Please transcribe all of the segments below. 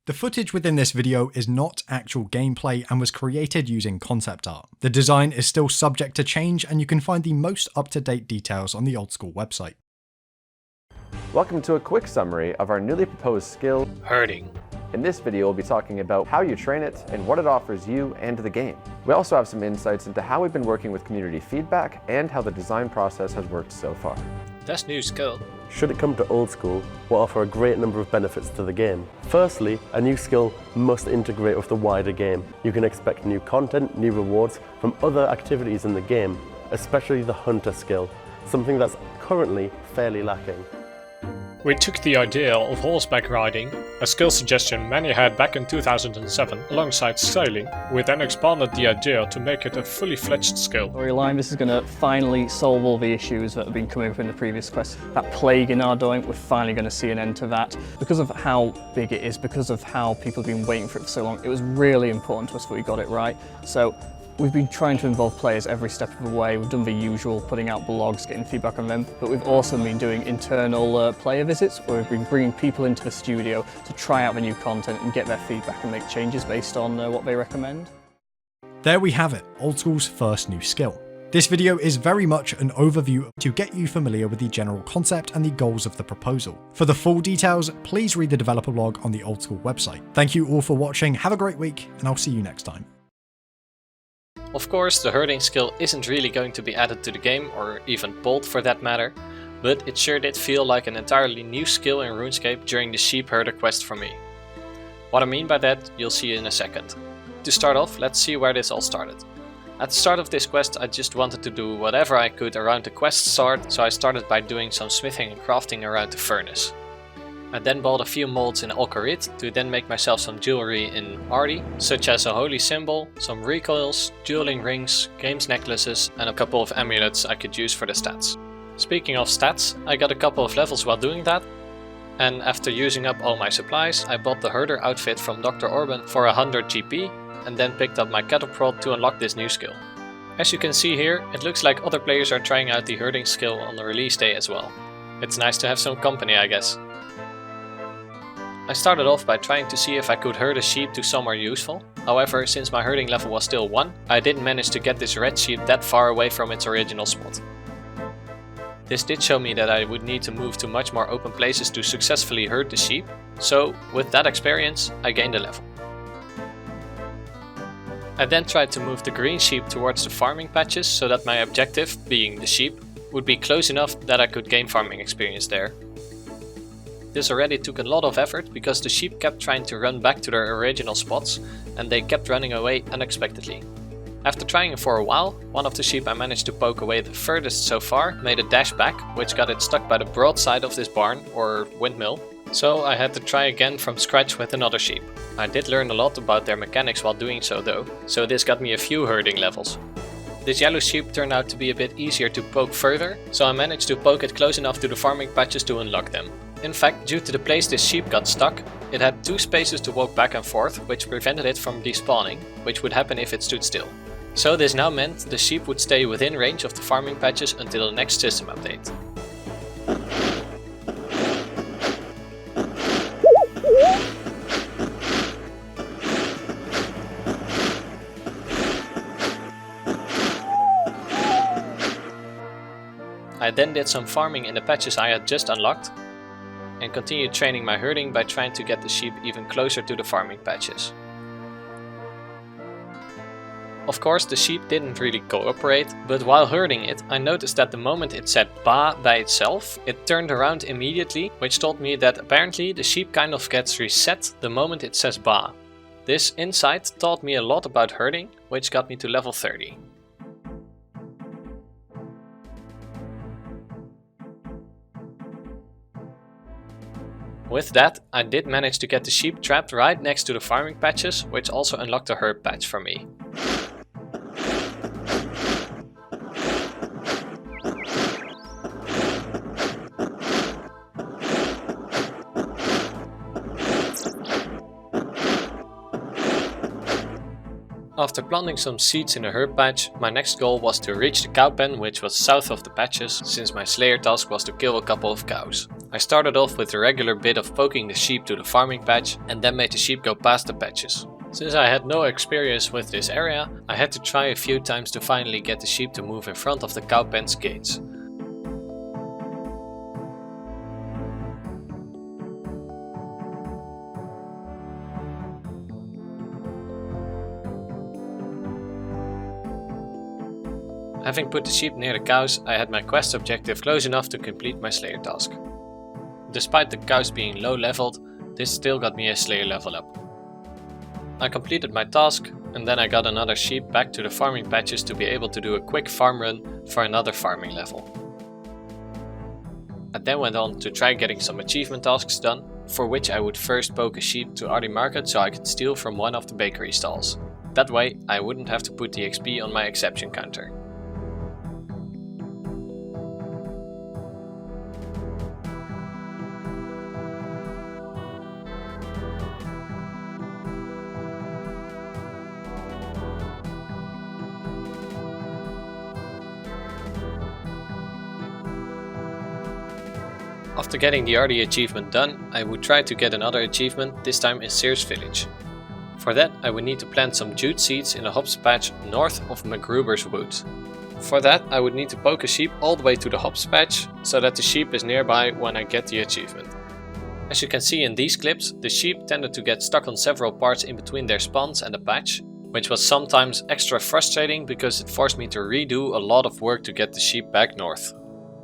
The footage within this video is not actual gameplay and was created using concept art. The design is still subject to change and you can find the most up-to-date details on the Old School website. Welcome to a quick summary of our newly proposed skill, herding. In this video, we'll be talking about how you train it and what it offers you and the game. We also have some insights into how we've been working with community feedback and how the design process has worked so far. This new skill, should it come to Old School, will offer a great number of benefits to the game. Firstly, a new skill must integrate with the wider game. You can expect new content, new rewards from other activities in the game, especially the hunter skill, something that's currently fairly lacking. We took the idea of horseback riding, a skill suggestion many had back in 2007, alongside sailing. We then expanded the idea to make it a fully fledged skill. Storyline, this is going to finally solve all the issues that have been coming up in the previous quest. That plague in Ardoin, we're finally going to see an end to that. Because of how big it is, because of how people have been waiting for it for so long, it was really important to us that we got it right. So we've been trying to involve players every step of the way. We've done the usual, putting out blogs, getting feedback on them, but we've also been doing internal player visits where we've been bringing people into the studio to try out the new content and get their feedback and make changes based on what they recommend. There we have it, Old School's first new skill. This video is very much an overview to get you familiar with the general concept and the goals of the proposal. For the full details, please read the developer blog on the Old School website. Thank you all for watching, have a great week, and I'll see you next time. Of course, the herding skill isn't really going to be added to the game, or even pulled for that matter, but it sure did feel like an entirely new skill in RuneScape during the sheep herder quest for me. What I mean by that, you'll see in a second. To start off, let's see where this all started. At the start of this quest, I just wanted to do whatever I could around the quest start, so I started by doing some smithing and crafting around the furnace. I then bought a few molds in Alcarit to then make myself some jewelry in Ardi, such as a holy symbol, some recoils, dueling rings, games necklaces and a couple of amulets I could use for the stats. Speaking of stats, I got a couple of levels while doing that, and after using up all my supplies, I bought the herder outfit from Dr. Orban for 100 GP and then picked up my cattle prod to unlock this new skill. As you can see here, it looks like other players are trying out the herding skill on the release day as well. It's nice to have some company, I guess. I started off by trying to see if I could herd a sheep to somewhere useful. However, since my herding level was still 1, I didn't manage to get this red sheep that far away from its original spot. This did show me that I would need to move to much more open places to successfully herd the sheep, so with that experience I gained a level. I then tried to move the green sheep towards the farming patches so that my objective, being the sheep, would be close enough that I could gain farming experience there. This already took a lot of effort because the sheep kept trying to run back to their original spots and they kept running away unexpectedly. After trying it for a while, one of the sheep I managed to poke away the furthest so far made a dash back, which got it stuck by the broad side of this barn or windmill, so I had to try again from scratch with another sheep. I did learn a lot about their mechanics while doing so though, so this got me a few herding levels. This yellow sheep turned out to be a bit easier to poke further, so I managed to poke it close enough to the farming patches to unlock them. In fact, due to the place this sheep got stuck, it had 2 spaces to walk back and forth, which prevented it from despawning, which would happen if it stood still. So this now meant the sheep would stay within range of the farming patches until the next system update. I then did some farming in the patches I had just unlocked, and continued training my herding by trying to get the sheep even closer to the farming patches. Of course, the sheep didn't really cooperate, but while herding it, I noticed that the moment it said ba by itself, it turned around immediately, which told me that apparently the sheep kind of gets reset the moment it says ba. This insight taught me a lot about herding, which got me to level 30. With that, I did manage to get the sheep trapped right next to the farming patches, which also unlocked a herb patch for me. After planting some seeds in a herb patch, my next goal was to reach the cow pen, which was south of the patches, since my slayer task was to kill a couple of cows. I started off with the regular bit of poking the sheep to the farming patch and then made the sheep go past the patches. Since I had no experience with this area, I had to try a few times to finally get the sheep to move in front of the cow pen's gates. Having put the sheep near the cows, I had my quest objective close enough to complete my Slayer task. Despite the cows being low leveled, this still got me a Slayer level up. I completed my task and then I got another sheep back to the farming patches to be able to do a quick farm run for another farming level. I then went on to try getting some achievement tasks done, for which I would first poke a sheep to Ardy Market so I could steal from one of the bakery stalls. That way I wouldn't have to put the XP on my exception counter. After getting the RD achievement done, I would try to get another achievement, this time in Sears Village. For that I would need to plant some jute seeds in a hops patch north of McGrubor's woods. For that I would need to poke a sheep all the way to the hops patch, so that the sheep is nearby when I get the achievement. As you can see in these clips, the sheep tended to get stuck on several parts in between their spawns and the patch, which was sometimes extra frustrating because it forced me to redo a lot of work to get the sheep back north.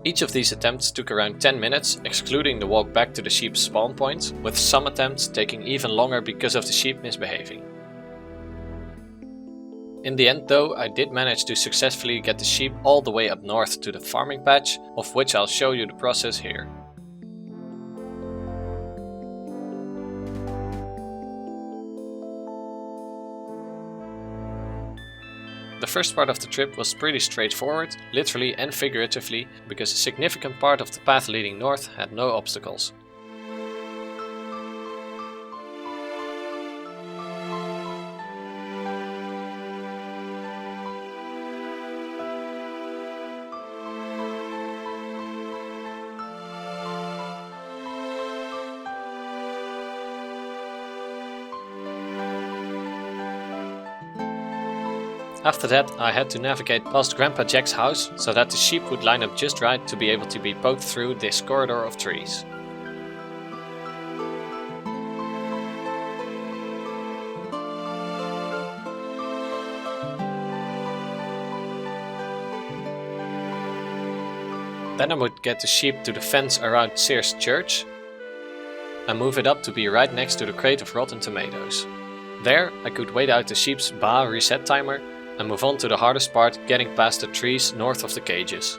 Each of these attempts took around 10 minutes, excluding the walk back to the sheep's spawn point, with some attempts taking even longer because of the sheep misbehaving. In the end though, I did manage to successfully get the sheep all the way up north to the farming patch, of which I'll show you the process here. The first part of the trip was pretty straightforward, literally and figuratively, because a significant part of the path leading north had no obstacles. After that I had to navigate past Grandpa Jack's house so that the sheep would line up just right to be able to be poked through this corridor of trees. Then I would get the sheep to the fence around Sears Church and move it up to be right next to the crate of rotten tomatoes. There I could wait out the sheep's Ba reset timer and move on to the hardest part, getting past the trees north of the cages.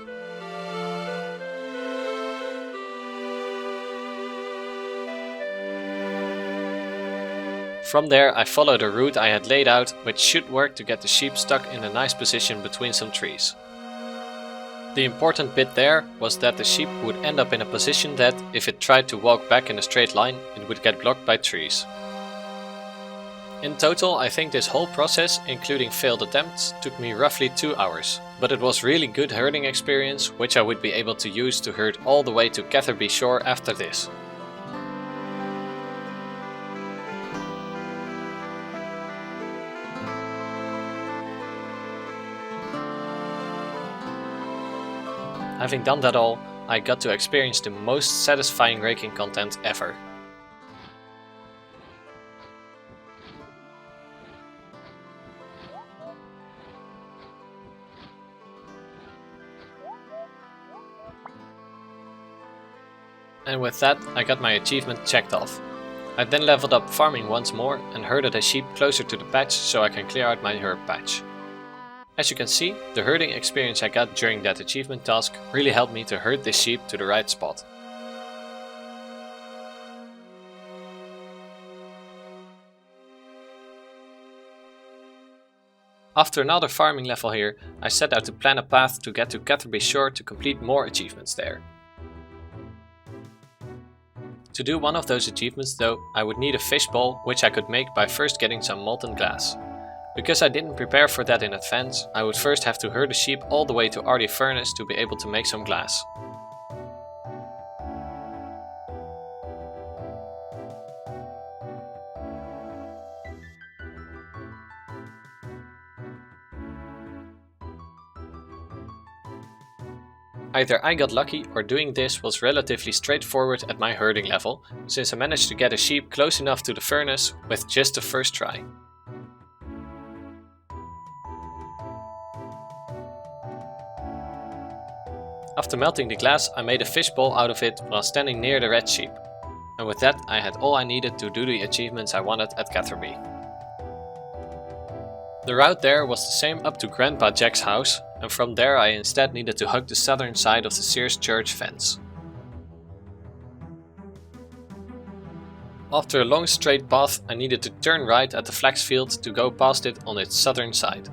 From there I followed a route I had laid out, which should work to get the sheep stuck in a nice position between some trees. The important bit there was that the sheep would end up in a position that, if it tried to walk back in a straight line, it would get blocked by trees. In total, I think this whole process, including failed attempts, took me roughly 2 hours, but it was really good herding experience, which I would be able to use to herd all the way to Catherby Shore after this. Having done that all, I got to experience the most satisfying raking content ever. And with that, I got my achievement checked off. I then leveled up farming once more and herded a sheep closer to the patch so I can clear out my herb patch. As you can see, the herding experience I got during that achievement task really helped me to herd this sheep to the right spot. After another farming level here, I set out to plan a path to get to Catherby Shore to complete more achievements there. To do one of those achievements though, I would need a fishbowl, which I could make by first getting some molten glass. Because I didn't prepare for that in advance, I would first have to herd the sheep all the way to Ardy Furnace to be able to make some glass. Either I got lucky or doing this was relatively straightforward at my herding level, since I managed to get a sheep close enough to the furnace with just the first try. After melting the glass, I made a fishbowl out of it while standing near the red sheep. And with that, I had all I needed to do the achievements I wanted at Catherby. The route there was the same up to Grandpa Jack's house, and from there I instead needed to hug the southern side of the Sears Church fence. After a long straight path, I needed to turn right at the flax field to go past it on its southern side.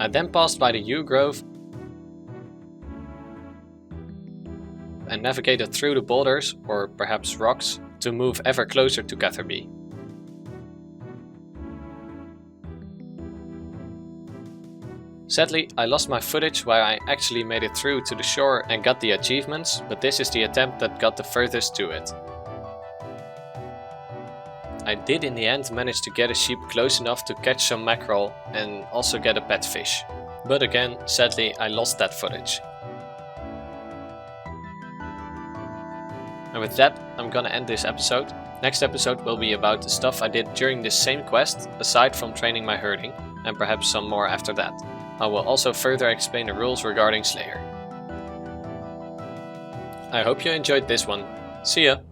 I then passed by the yew grove and navigated through the boulders, or perhaps rocks, to move ever closer to Catherby. Sadly, I lost my footage while I actually made it through to the shore and got the achievements, but this is the attempt that got the furthest to it. I did in the end manage to get a sheep close enough to catch some mackerel and also get a pet fish. But again, sadly, I lost that footage. And with that, I'm gonna end this episode. Next episode will be about the stuff I did during this same quest, aside from training my herding, and perhaps some more after that. I will also further explain the rules regarding Slayer. I hope you enjoyed this one. See ya!